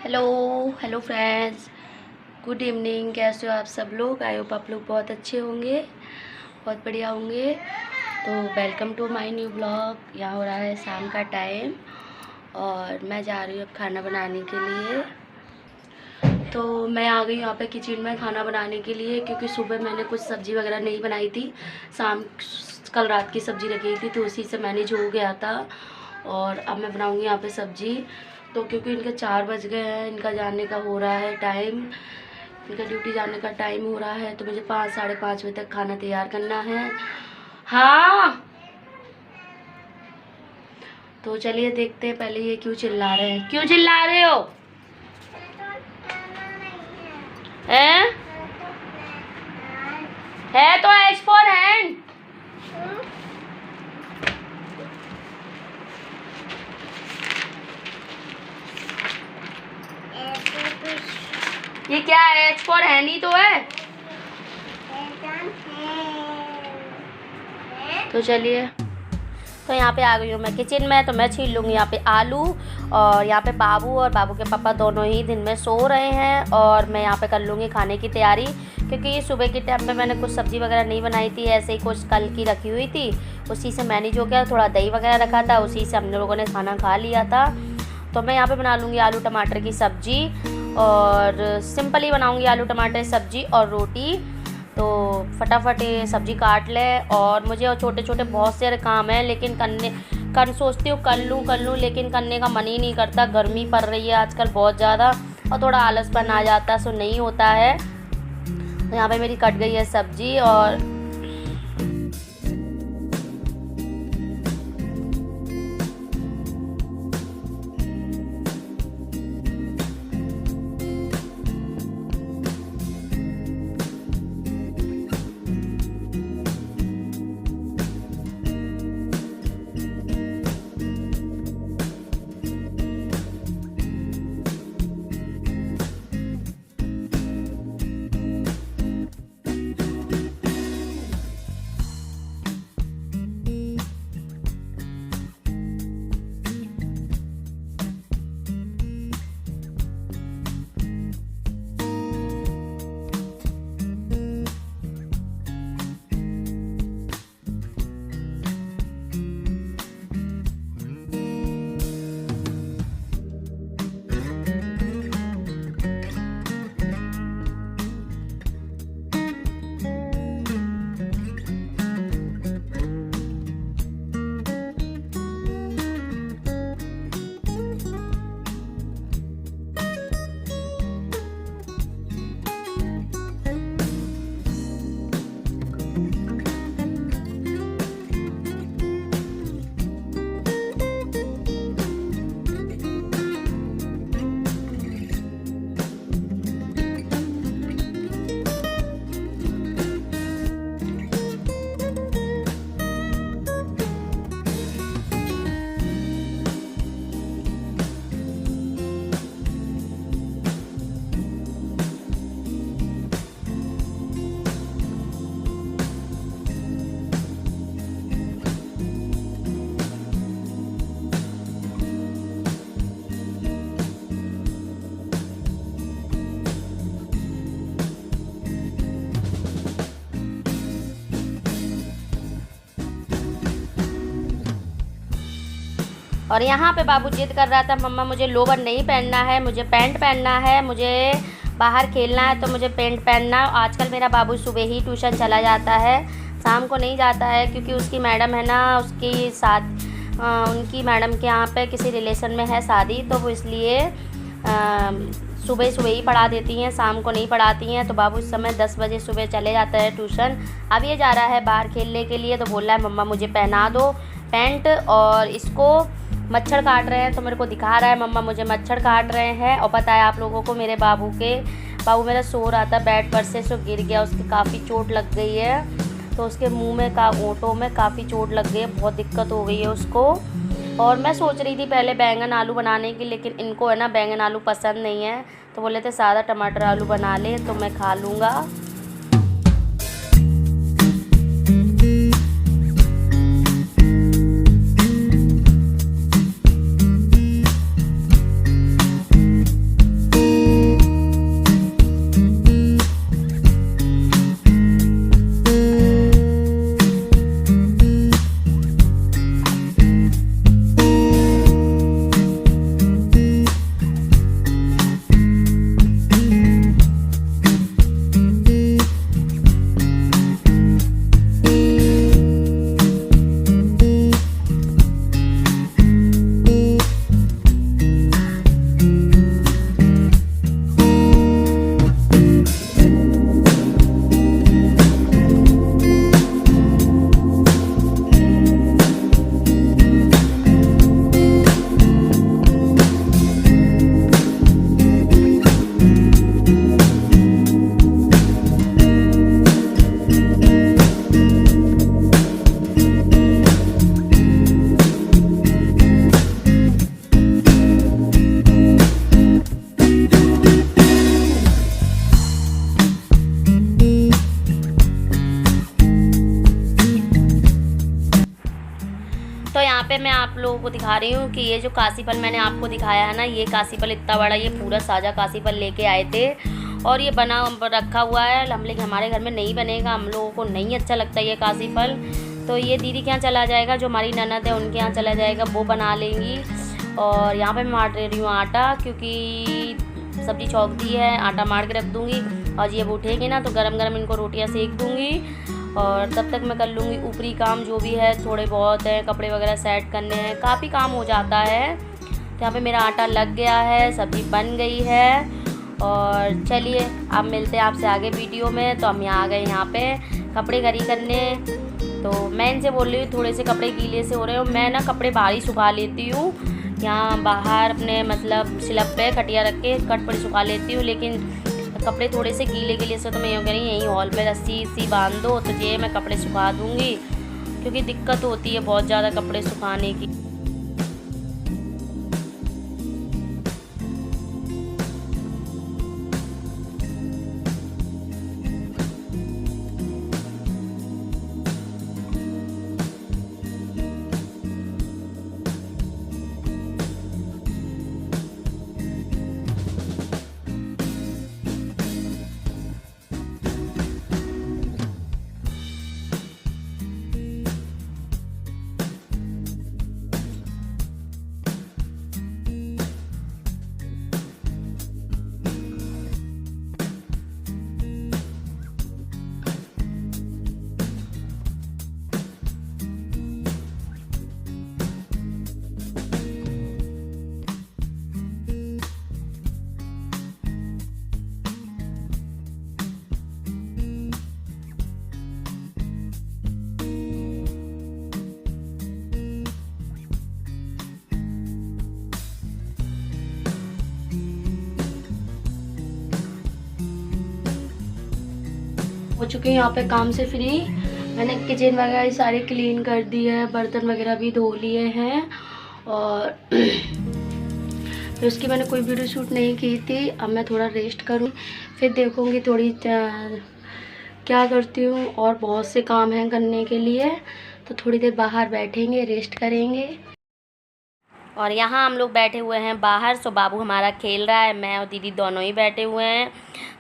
Hello hello friends, good evening. कैसे हो आप सब लोग? आई होप आप लोग बहुत अच्छे होंगे, बहुत बढ़िया होंगे। तो welcome to my new blog. यहाँ हो रहा है शाम का टाइम और मैं जा रही हूँ अब खाना बनाने के लिए। तो मैं आ गई यहाँ पे किचन में खाना बनाने के लिए, क्योंकि सुबह मैंने कुछ सब्ज़ी वगैरह नहीं बनाई थी। कल रात की सब्ज़ी रखी थी तो उसी से मैनेज हो गया था। और अब मैं बनाऊँगी यहाँ पे सब्ज़ी। तो क्योंकि इनके 4 बज गए हैं, इनका जाने का हो रहा है टाइम, इनका ड्यूटी जाने का टाइम हो रहा है, तो मुझे 5 साढ़े 5 बजे तक खाना तैयार करना है। हाँ, तो चलिए देखते हैं पहले ये क्यों चिल्ला रहे हैं। क्यों चिल्ला रहे हो? हैं? है तो एच फॉर हैंड। ये क्या है? एच फॉर हैंड ही तो है। तो चलिए, तो यहाँ पे आ गई हूँ मैं किचन में। तो मैं छील लूँगी यहाँ पे आलू। और यहाँ पे बाबू और बाबू के पापा दोनों ही दिन में सो रहे हैं और मैं यहाँ पे कर लूँगी खाने की तैयारी, क्योंकि ये सुबह के टाइम पे मैंने कुछ सब्ज़ी वगैरह नहीं बनाई थी, ऐसे ही कुछ कल की रखी हुई थी, उसी से मैनेज हो गया। थोड़ा दही वगैरह रखा था, उसी से हम लोगों ने खाना खा लिया था। तो मैं यहाँ पर बना लूँगी आलू टमाटर की सब्ज़ी, और सिंपल ही बनाऊँगी आलू टमाटर सब्ज़ी और रोटी। तो फटाफट ये सब्ज़ी काट ले। और मुझे और छोटे छोटे बहुत सारे काम हैं, लेकिन सोचती हूँ कर लूँ, लेकिन करने का मन ही नहीं करता। गर्मी पड़ रही है आजकल बहुत ज़्यादा और थोड़ा आलसपन आ जाता है, सो नहीं होता है। तो यहाँ पे मेरी कट गई है सब्ज़ी। और और यहाँ पे बाबू जिद कर रहा था, मम्मा मुझे लोवर नहीं पहनना है, मुझे पैंट पहनना है, मुझे बाहर खेलना है तो मुझे पैंट पहनना है। आजकल मेरा बाबू सुबह ही ट्यूशन चला जाता है, शाम को नहीं जाता है, क्योंकि उसकी मैडम है ना, उसकी उनकी मैडम के यहाँ पे किसी रिलेशन में है शादी, तो वो इसलिए सुबह सुबह ही पढ़ा देती हैं, शाम को नहीं पढ़ाती हैं। तो बाबू इस समय 10 बजे सुबह चले जाता है ट्यूशन। अब ये जा रहा है बाहर खेलने के लिए, तो बोल रहा है मम्मा मुझे पहना दो पैंट। और इसको मच्छर काट रहे हैं तो मेरे को दिखा रहा है मम्मा मुझे मच्छर काट रहे हैं। और पता है आप लोगों को, मेरे बाबू मेरा सो रहा था बेड पर से, सो गिर गया, उसकी काफ़ी चोट लग गई है। तो उसके मुंह में ओंठों में काफ़ी चोट लग गई है, बहुत दिक्कत हो गई है उसको। और मैं सोच रही थी पहले बैंगन आलू बनाने की, लेकिन इनको है ना बैंगन आलू पसंद नहीं है, तो बोले थे सादा टमाटर आलू बना ले, तो मैं खा लूँगा। को दिखा रही हूँ कि ये जो काशी फल मैंने आपको दिखाया है ना, ये काशी फल इतना बड़ा, ये पूरा साजा काशी फल लेके आए थे और ये बना रखा हुआ है। हमारे घर में नहीं बनेगा, हम लोगों को नहीं अच्छा लगता ये काशी फल, तो ये दीदी के यहाँ चला जाएगा, जो हमारी ननद है उनके यहाँ चला जाएगा, वो बना लेंगी। और यहाँ पे मैं मार रही हूँ आटा, क्योंकि सब्ज़ी चौक दी है, आटा मार के रख दूँगी और ये उठेगी ना तो गरम गरम इनको रोटियाँ सेक दूँगी। और तब तक मैं कर लूँगी ऊपरी काम जो भी है, थोड़े बहुत है, कपड़े वगैरह सेट करने हैं, काफ़ी काम हो जाता है। तो यहाँ पे मेरा आटा लग गया है, सब्ज़ी बन गई है। और चलिए अब मिलते हैं आपसे आगे वीडियो में। तो हम यहाँ आ गए यहाँ पे कपड़े खड़ी करने। तो मैं इनसे बोल रही हूँ थोड़े से कपड़े गीले से हो रहे हो, मैं ना कपड़े बाहर ही सुखा लेती हूँ, यहाँ बाहर अपने मतलब स्लैब पे खटिया रख के कट पर सुखा लेती हूँ। लेकिन कपड़े थोड़े से गीले गीले से तो मैं यूँ कह रही यहीं हॉल पे रस्सी सी बांध दो, तो ये मैं कपड़े सुखा दूँगी, क्योंकि दिक्कत होती है बहुत ज़्यादा कपड़े सुखाने की। हो चुके हैं यहाँ पे काम से फ्री। मैंने किचन वगैरह सारे क्लीन कर दिए है, बर्तन वगैरह भी धो लिए हैं। और फिर उसकी मैंने कोई वीडियो शूट नहीं की थी। अब मैं थोड़ा रेस्ट करूँ, फिर देखूँगी थोड़ी क्या करती हूँ। और बहुत से काम हैं करने के लिए, तो थोड़ी देर बाहर बैठेंगे, रेस्ट करेंगे। और यहाँ हम लोग बैठे हुए हैं बाहर। सो बाबू हमारा खेल रहा है, मैं और दीदी दोनों ही बैठे हुए हैं,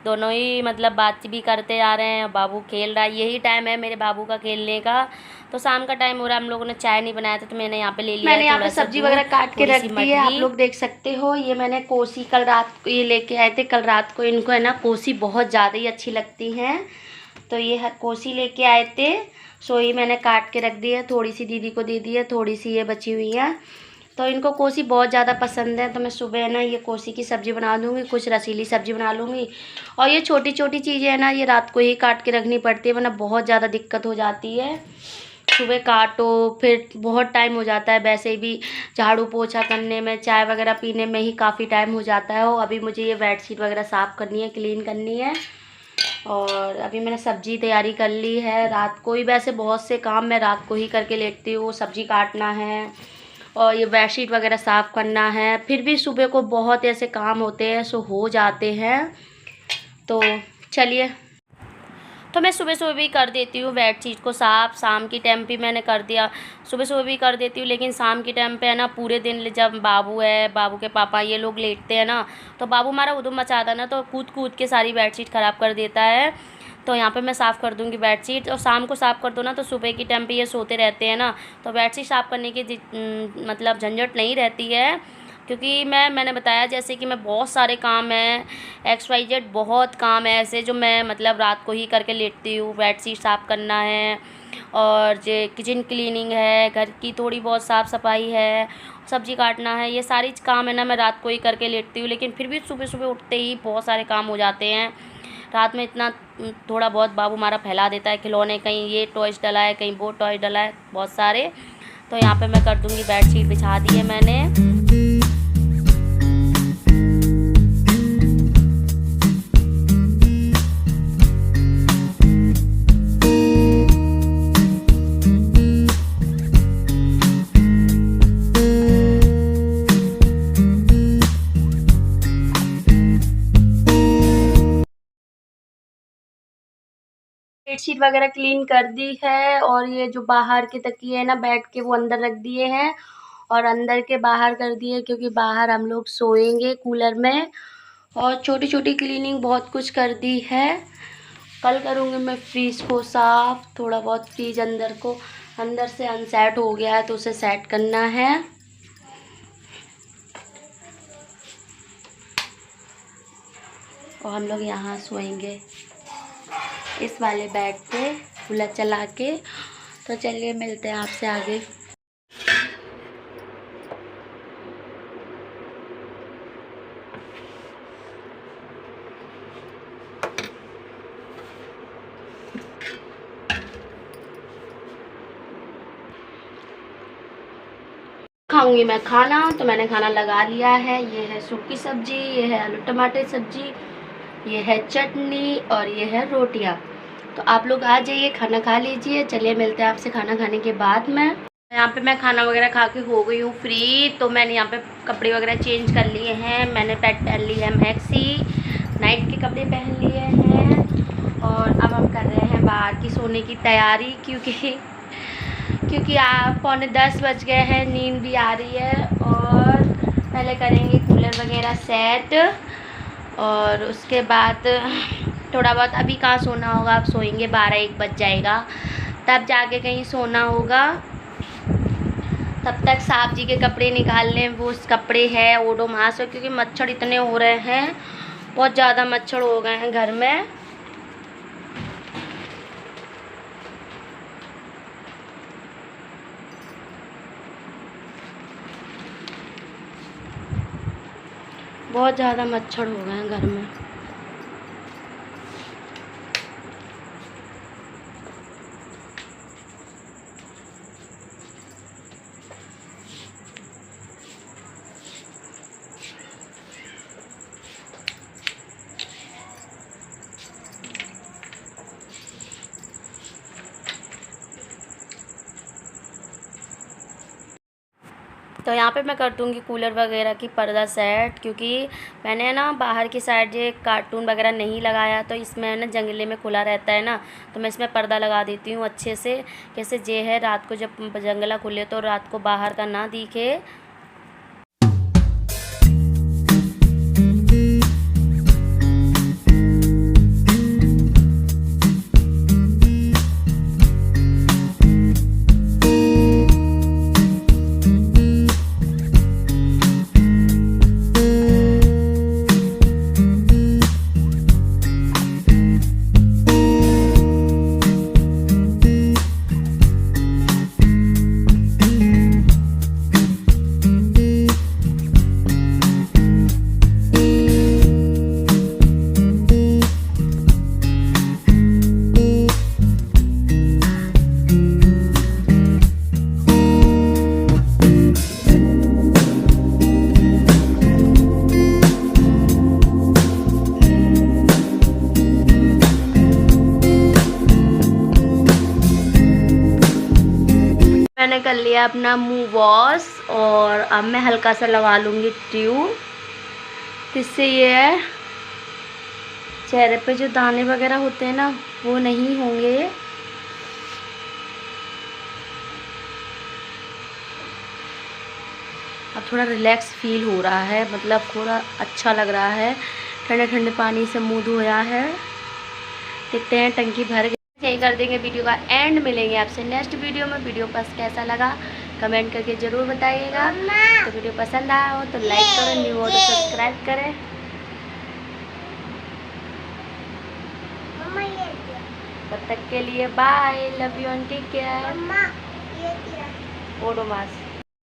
दोनों ही मतलब बात भी करते आ रहे हैं। बाबू खेल रहा है, यही टाइम है मेरे बाबू का खेलने का। तो शाम का टाइम हो रहा है, हम लोगों ने चाय नहीं बनाया था, तो मैंने यहाँ पे ले लिया। मैंने यहाँ पे सब्जी वगैरह काट के रख दी है, आप लोग देख सकते हो। ये मैंने कोसी कल रात को ये लेके आए थे, कल रात को। इनको है ना कोसी बहुत ज़्यादा ही अच्छी लगती हैं, तो ये कोसी लेके आए थे। सो ये मैंने काट के रख दी है, थोड़ी सी दीदी को दे दी है, थोड़ी सी ये बची हुई है। तो इनको कोसी बहुत ज़्यादा पसंद है, तो मैं सुबह ना ये कोसी की सब्ज़ी बना दूँगी, कुछ रसीली सब्ज़ी बना लूँगी। और ये छोटी छोटी चीज़ें है ना, ये रात को ही काट के रखनी पड़ती है, वरना बहुत ज़्यादा दिक्कत हो जाती है। सुबह काटो, फिर बहुत टाइम हो जाता है, वैसे भी झाड़ू पोछा करने में, चाय वगैरह पीने में ही काफ़ी टाइम हो जाता है। और अभी मुझे ये बेडशीट वगैरह साफ़ करनी है, क्लीन करनी है। और अभी मैंने सब्ज़ी तैयारी कर ली है। रात को ही वैसे बहुत से काम मैं रात को ही करके लेटती हूँ, सब्ज़ी काटना है और ये बेडशीट वगैरह साफ़ करना है। फिर भी सुबह को बहुत ऐसे काम होते हैं, सो हो जाते हैं। तो चलिए, तो मैं सुबह सुबह भी कर देती हूँ बेडशीट को साफ़, शाम की टाइम भी मैंने कर दिया, सुबह सुबह भी कर देती हूँ। लेकिन शाम के टाइम पे है ना, पूरे दिन जब बाबू है, बाबू के पापा ये लोग लेटते हैं ना, तो बाबू हमारा उधम मचाता है ना, तो कूद कूद के सारी बेडशीट ख़राब कर देता है। तो यहाँ पे मैं साफ़ कर दूँगी बेडशीट। और शाम को साफ़ कर दो ना, तो सुबह के टाइम पे ये सोते रहते हैं ना, तो बेडशीट साफ़ करने की मतलब झंझट नहीं रहती है। क्योंकि मैंने बताया जैसे कि मैं बहुत सारे काम हैं, XYZ बहुत काम है ऐसे, जो मैं मतलब रात को ही करके लेटती हूँ। बेडशीट साफ़ करना है, और जो किचन क्लीनिंग है, घर की थोड़ी बहुत साफ़ सफाई है, सब्ज़ी काटना है, ये सारी काम है ना मैं रात को ही करके लेटती हूँ। लेकिन फिर भी सुबह सुबह उठते ही बहुत सारे काम हो जाते हैं। रात में इतना थोड़ा बहुत बाबू हमारा फैला देता है खिलौने, कहीं ये टॉयज डला है, कहीं वो टॉय डला है, बहुत सारे। तो यहाँ पे मैं कर दूँगी, बेडशीट बिछा दी है मैंने। बेडशीट वगैरह क्लीन कर दी है, और ये जो बाहर के तकिए है ना बेड के, वो अंदर रख दिए हैं। और अंदर के बाहर कर दिए क्योंकि बाहर हम लोग सोएंगे कूलर में। और छोटी छोटी क्लीनिंग बहुत कुछ कर दी है। कल करूँगी मैं फ्रीज को साफ़, थोड़ा बहुत फ्रीज अंदर से अनसेट हो गया है तो उसे सेट करना है। और हम लोग यहाँ सोएंगे इस वाले बेड पे कूलर चला के। तो चलिए मिलते हैं आपसे आगे। खाऊंगी मैं खाना, तो मैंने खाना लगा लिया है। ये है सूखी सब्जी, ये है आलू टमाटर सब्जी, ये है चटनी और ये है रोटियां। तो आप लोग आ जाइए, खाना खा लीजिए। चलिए मिलते हैं आपसे खाना खाने के बाद में। यहाँ पे मैं खाना वगैरह खा के हो गई हूँ फ्री। तो मैंने यहाँ पे कपड़े वगैरह चेंज कर लिए हैं। मैंने पैंट पहन ली है मैक्सी, नाइट के कपड़े पहन लिए हैं। और अब हम कर रहे हैं बाहर की सोने की तैयारी, क्योंकि आप 9:45 बज गए हैं, नींद भी आ रही है। और पहले करेंगे कूलर वगैरह सेट और उसके बाद थोड़ा बहुत, अभी कहाँ सोना होगा, अब सोएंगे 12-1 बज जाएगा, तब जाके कहीं सोना होगा। तब तक साहब जी के कपड़े निकाल लें। वो कपड़े है ओडोमॉस, क्योंकि मच्छर इतने हो रहे हैं, बहुत ज़्यादा मच्छर हो गए हैं घर में। बहुत ज़्यादा मच्छर हो गए हैं घर में। तो यहाँ पे मैं कर दूँगी कूलर वगैरह की पर्दा सेट, क्योंकि मैंने ना बाहर की साइड ये कार्टून वगैरह नहीं लगाया, तो इसमें ना जंगले में खुला रहता है ना, तो मैं इसमें पर्दा लगा देती हूँ अच्छे से। कैसे जे है रात को जब जंगला खुले तो रात को बाहर का ना दिखे। मैंने कर लिया अपना मुंह वॉश और अब मैं हल्का सा लगा लूँगी ट्यूब, जिससे ये चेहरे पे जो दाने वगैरह होते हैं ना वो नहीं होंगे। अब थोड़ा रिलैक्स फील हो रहा है, मतलब थोड़ा अच्छा लग रहा है। ठंडे ठंडे पानी से मुँह धोया है। देखते हैं टंकी भर गई। यही कर देंगे वीडियो का एंड। मिलेंगे आपसे नेक्स्ट वीडियो में। वीडियो कैसा लगा कमेंट करके ज़रूर बताइएगा। तो वीडियो पसंद आया हो तो लाइक करें, न्यू हो तो सब्सक्राइब करें। तब तक के लिए bye, love you and take care. Odomos.